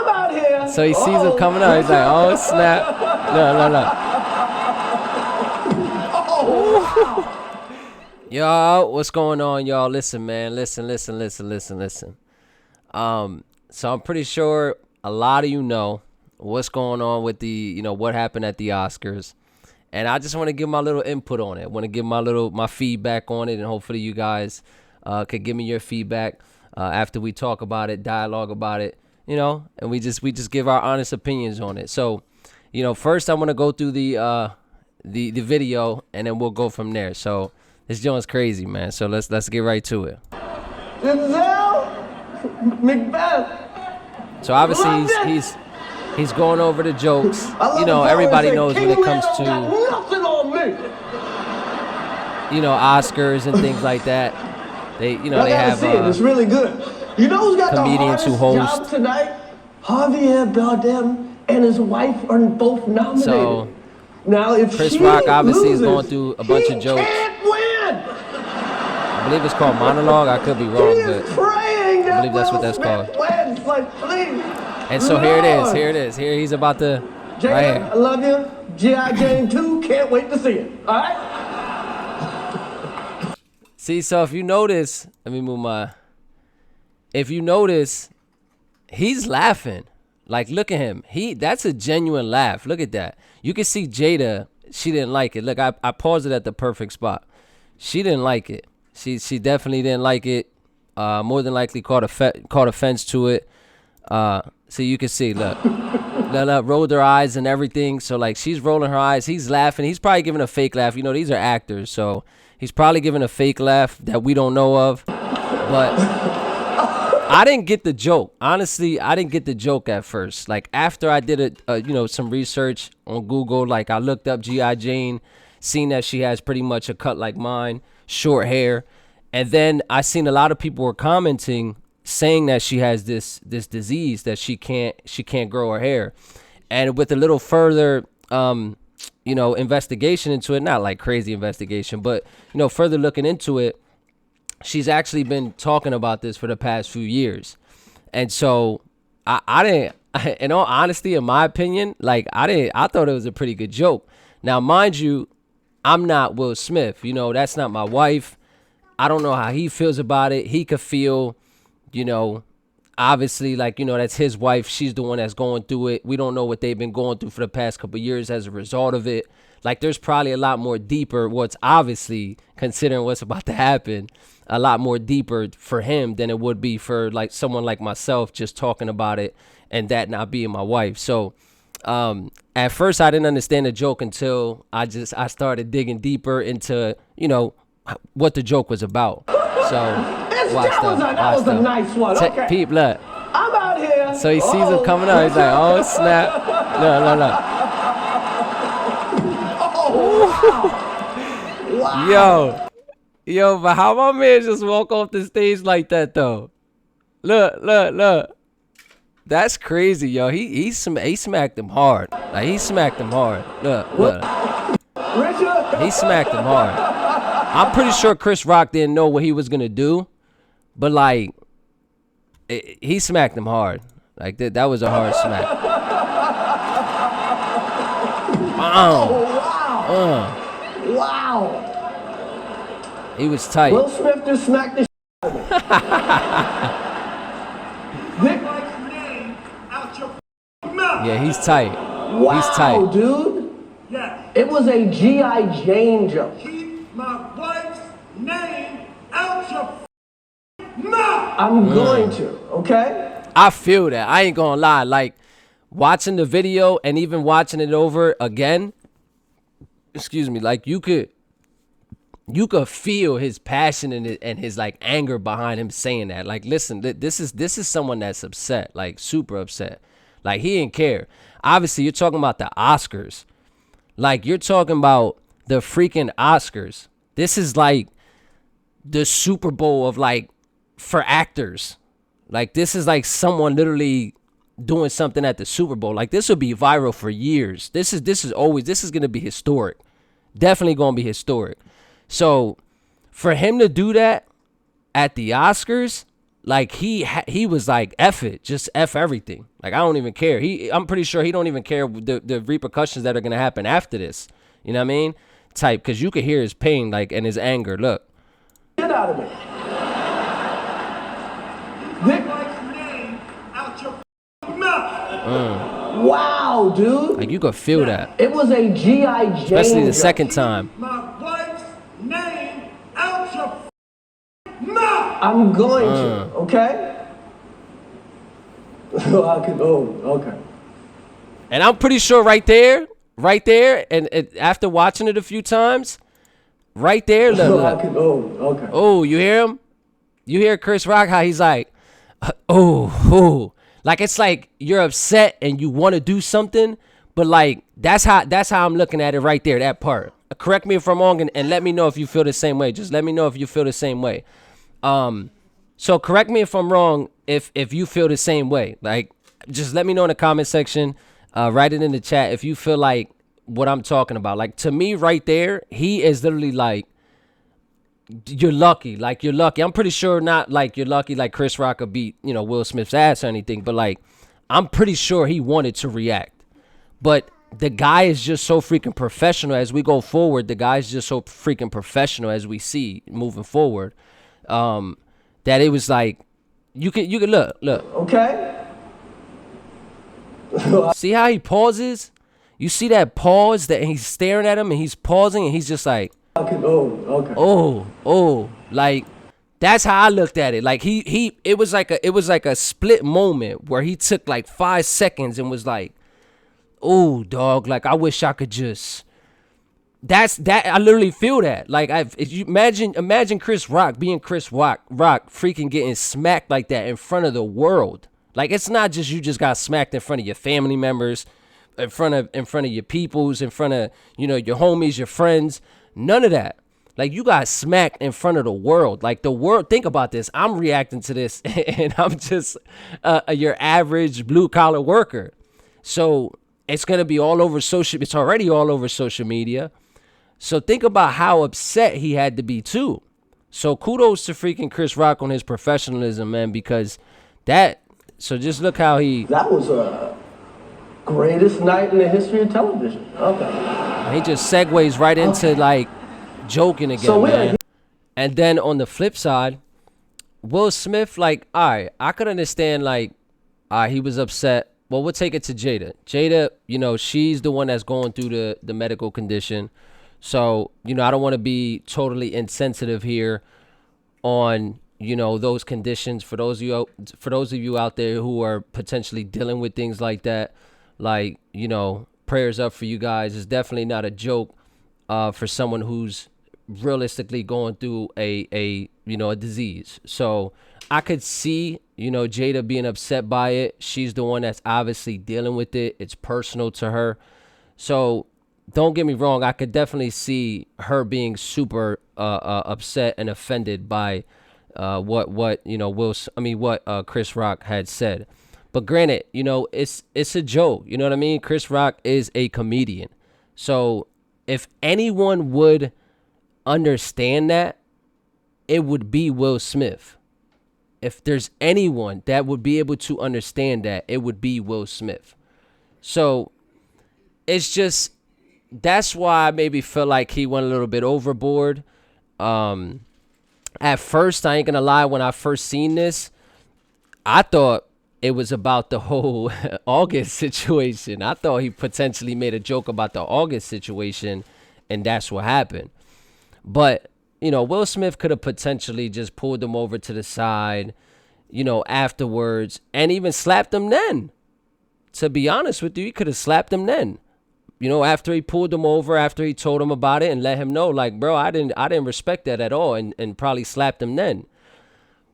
I'm out here. So he sees him coming up. He's like, oh, snap. No. Yo, what's going on, y'all? Listen, man. Listen. So I'm pretty sure a lot of you know what's going on with the, what happened at the Oscars. And I just want to give my little input on it. I want to give my feedback on it. And hopefully you guys could give me your feedback after we talk about it, dialogue about it, and we just give our honest opinions on it. So, first I want to go through the video, and then we'll go from there. So this joint's crazy, man. So let's get right to it. Denzel Macbeth. So obviously he's going over the jokes. Everybody knows when it comes to Oscars and things like that. They have it's really good. You know who's got comedians the who hardest host job tonight? Javier Bardem and his wife are both nominated. So now, if Chris Rock obviously loses, is going through a bunch of jokes. Can't win. I believe it's called monologue. I could be wrong, but I believe that's what that's called. Wins. Like, please. And so here it is. Here he's about to. Jada, right here. I love you. G.I. Jane 2, can't wait to see it. All right? See, so if you notice, let me move my. If you notice, he's laughing. Like, look at him. That's a genuine laugh. Look at that. You can see Jada. She didn't like it. Look, I paused it at the perfect spot. She didn't like it. She definitely didn't like it. More than likely caught offense to it. So you can see, look, rolled her eyes and everything. So like she's rolling her eyes. He's laughing. He's probably giving a fake laugh. These are actors. So he's probably giving a fake laugh that we don't know of. But I didn't get the joke. Honestly, I didn't get the joke at first. Like after I did some research on Google, like I looked up G.I. Jane, seen that she has pretty much a cut like mine, short hair. And then I seen a lot of people were commenting saying that she has this disease that she can't grow her hair. And with a little further investigation into it, not like crazy investigation, but further looking into it, she's actually been talking about this for the past few years. And so I didn't, in all honesty, in my opinion, I thought it was a pretty good joke. Now, mind you, I'm not Will Smith. That's not my wife. I don't know how he feels about it. He could feel, obviously, that's his wife. She's the one that's going through it. We don't know what they've been going through for the past couple of years as a result of it. Like, there's probably a lot more deeper, what's obviously, considering what's about to happen, a lot more deeper for him than it would be for, like, someone like myself just talking about it and that not being my wife. So, at first, I didn't understand the joke until I started digging deeper into, what the joke was about. So that was a nice one. Okay. Peep, look. I'm out here. So he sees him coming up. He's like, oh, snap. No. Oh, wow. Yo, but how my man just walk off the stage like that, though? Look. That's crazy, yo. He smacked him hard. Like, he smacked him hard. Look. Richard. He smacked him hard. I'm pretty sure Chris Rock didn't know what he was going to do. But, like, he smacked him hard. Like, that was a hard smack. Wow. He was tight. Will Smith just smacked the out of me. Yeah, he's tight. Wow, he's tight. Dude. Yes. It was a G.I. Jane joke. Keep my wife's name out your mouth. I'm going to, okay? I feel that. I ain't gonna lie. Like, watching the video and even watching it over again, like, you could feel his passion and his like anger behind him saying that. Like, listen, this is someone that's upset, like super upset. Like, he didn't care. Obviously, you're talking about the Oscars. Like, you're talking about the freaking Oscars. This is like the Super Bowl of, like, for actors. Like, this is like someone literally doing something at the Super Bowl. Like, this will be viral for years. This is going to be historic. Definitely going to be historic. So for him to do that at the Oscars, like he was like, F it, just F everything. Like, I don't even care. I'm pretty sure he don't even care the repercussions that are gonna happen after this. You know what I mean? Type, because you could hear his pain, like, and his anger. Look. Get out of me. My wife's name out your mouth. Wow, dude. Like, you could feel that. It was a G.I. Jane. Especially the jump. second time. My wife's name out your mouth. I'm going to, okay? Okay. And I'm pretty sure right there, and after watching it a few times, right there, look. Okay. Oh, you hear him? You hear Chris Rock, how he's like, oh. Like, it's like you're upset and you want to do something, but like, that's how I'm looking at it right there, that part. Correct me if I'm wrong, and let me know if you feel the same way. Just let me know if you feel the same way. So correct me if I'm wrong, if you feel the same way. Like, just let me know in the comment section. Write it in the chat if you feel like what I'm talking about. Like, to me right there, he is literally like, you're lucky. Like, you're lucky. I'm pretty sure not like you're lucky like Chris Rock could beat, Will Smith's ass or anything. But like, I'm pretty sure he wanted to react. But the guy is just so freaking professional as we go forward. The guy's just so freaking professional as we see moving forward. That it was like, you could look. Okay. See how he pauses? You see that pause that he's staring at him and he's pausing and he's just like, Okay. oh, like, that's how I looked at it. Like, it was like a split moment where he took like 5 seconds and was like, oh, dog, like, I wish I could just. I literally feel that. Like, if you imagine Chris Rock being Chris Rock, freaking getting smacked like that in front of the world. Like, it's not just you just got smacked in front of your family members, in front of your peoples, in front of your homies, your friends. None of that. Like, you got smacked in front of the world. Like, the world. Think about this. I'm reacting to this, and I'm just your average blue collar worker. So it's gonna be all over social. It's already all over social media. So think about how upset he had to be too. So kudos to freaking Chris Rock on his professionalism, man, because that. So just look how he. That was a greatest night in the history of television. Okay. He just segues right into like joking again, So man. And then on the flip side, Will Smith, like, all right, I could understand, like, he was upset. Well, we'll take it to Jada. Jada, she's the one that's going through the medical condition. So, I don't want to be totally insensitive here on, those conditions for those of you out there who are potentially dealing with things like that. Like, prayers up for you guys. It's definitely not a joke for someone who's realistically going through a disease. So I could see, Jada being upset by it. She's the one that's obviously dealing with it. It's personal to her. So don't get me wrong. I could definitely see her being super upset and offended by what Chris Rock had said. But granted, it's a joke. You know what I mean? Chris Rock is a comedian. So if anyone would understand that, it would be Will Smith. If there's anyone that would be able to understand that, it would be Will Smith. So it's just, that's why I maybe feel like he went a little bit overboard. At first, I ain't gonna lie, when I first seen this, I thought it was about the whole August situation. I thought he potentially made a joke about the August situation, and that's what happened. But, Will Smith could have potentially just pulled him over to the side, afterwards, and even slapped him then. To be honest with you, he could have slapped him then. After he pulled him over, after he told him about it and let him know, like, bro, I didn't respect that at all, and probably slapped him then.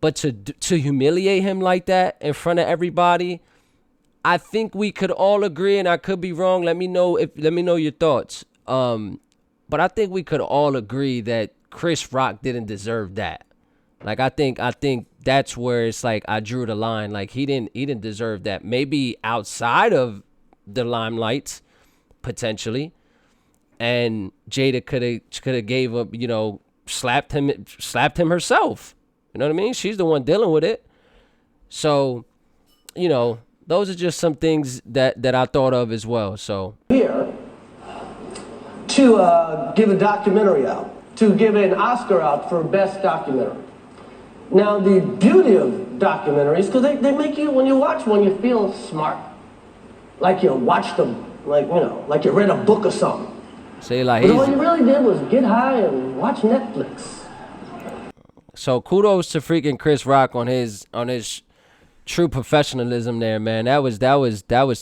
But to humiliate him like that in front of everybody, I think we could all agree, and I could be wrong. Let me know your thoughts. But I think we could all agree that Chris Rock didn't deserve that. Like, I think that's where it's like I drew the line. Like, he didn't deserve that. Maybe outside of the limelight, potentially, and Jada could have gave up, slapped him herself. You know what I mean? She's the one dealing with it. So, you know, those are just some things that I thought of as well. So here to give a documentary out, to give an Oscar out for best documentary. Now, the beauty of documentaries, because they make you, when you watch one, you feel smart. Like you watched them, like, you know, like you read a book or something. say like But all he's you really did was get high and watch Netflix. so kudos to freaking Chris Rock on his true professionalism there, man. That was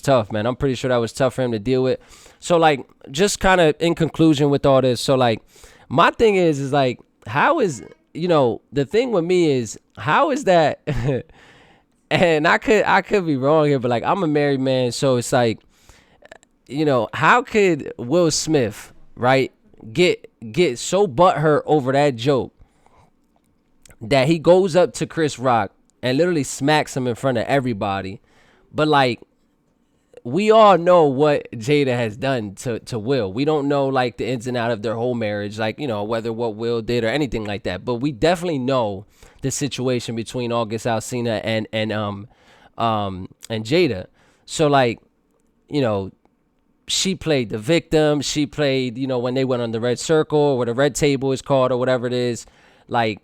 tough, man. I'm pretty sure that was tough for him to deal with. So like, just kind of in conclusion with all this, so like, my thing is like, how is, you know, the thing with me is, how is that? And I could be wrong here, but like, I'm a married man, so it's like, you know, how could Will Smith, right, get so butthurt over that joke that he goes up to Chris Rock and literally smacks him in front of everybody? But like, we all know what Jada has done to Will. We don't know like the ins and out of their whole marriage, like, you know, whether what Will did or anything like that. But we definitely know the situation between August Alsina and Jada. So like, you know, she played the victim. She played, you know, when they went on the red circle or the red table is called or whatever it is. Like,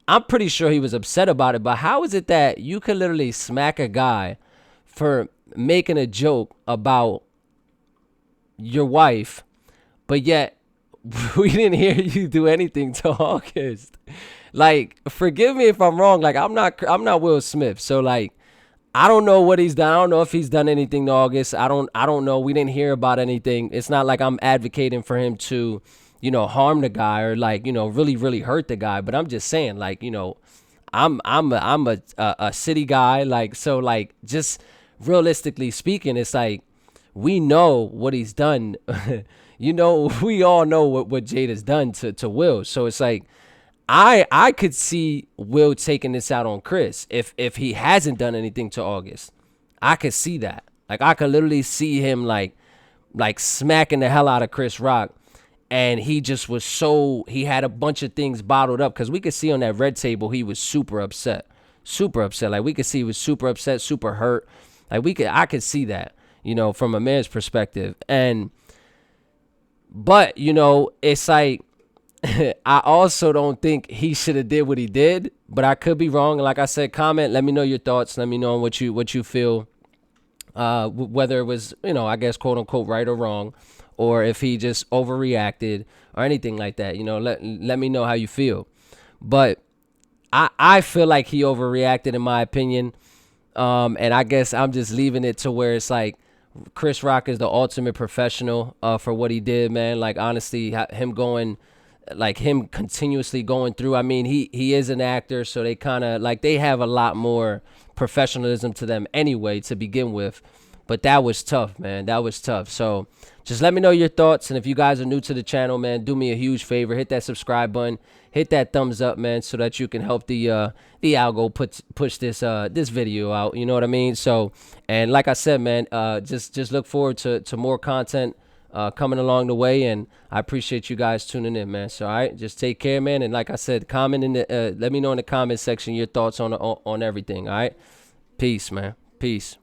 I'm pretty sure he was upset about it. But how is it that you could literally smack a guy for making a joke about your wife, but yet we didn't hear you do anything to August? Like, forgive me if I'm wrong. Like, I'm not Will Smith, so like, I don't know what he's done. I don't know if he's done anything to August. I don't know. We didn't hear about anything. It's not like I'm advocating for him to, you know, harm the guy or like, you know, really hurt the guy. But I'm just saying, like, you know, I'm a city guy, like, so like, just realistically speaking, it's like, we know what he's done. You know, we all know what Jada's done to Will. So it's like, I could see Will taking this out on Chris if he hasn't done anything to August. I could see that. Like, I could literally see him like smacking the hell out of Chris Rock. And he just was he had a bunch of things bottled up, because we could see on that red table he was super upset. Like, we could see he was super upset, super hurt. Like, I could see that, you know, from a man's perspective. But you know, it's like, I also don't think he should have did what he did, but I could be wrong. Like I said, comment, let me know your thoughts. Let me know what you feel, whether it was, you know, I guess, quote unquote, right or wrong, or if he just overreacted or anything like that. You know, let me know how you feel. But I feel like he overreacted, in my opinion. And I guess I'm just leaving it to where it's like, Chris Rock is the ultimate professional for what he did, man. Like, honestly, him continuously going through. I mean, he is an actor, so they kind of like, they have a lot more professionalism to them anyway to begin with. But that was tough, man. That was tough. So just let me know your thoughts. And if you guys are new to the channel, man, do me a huge favor. Hit that subscribe button. Hit that thumbs up, man, so that you can help the algo push this video out. You know what I mean? So, and like I said, man, just look forward to more content coming along the way. And I appreciate you guys tuning in, man. So, all right, just take care, man. And like I said, comment in the let me know in the comment section your thoughts on everything. All right, peace, man. Peace.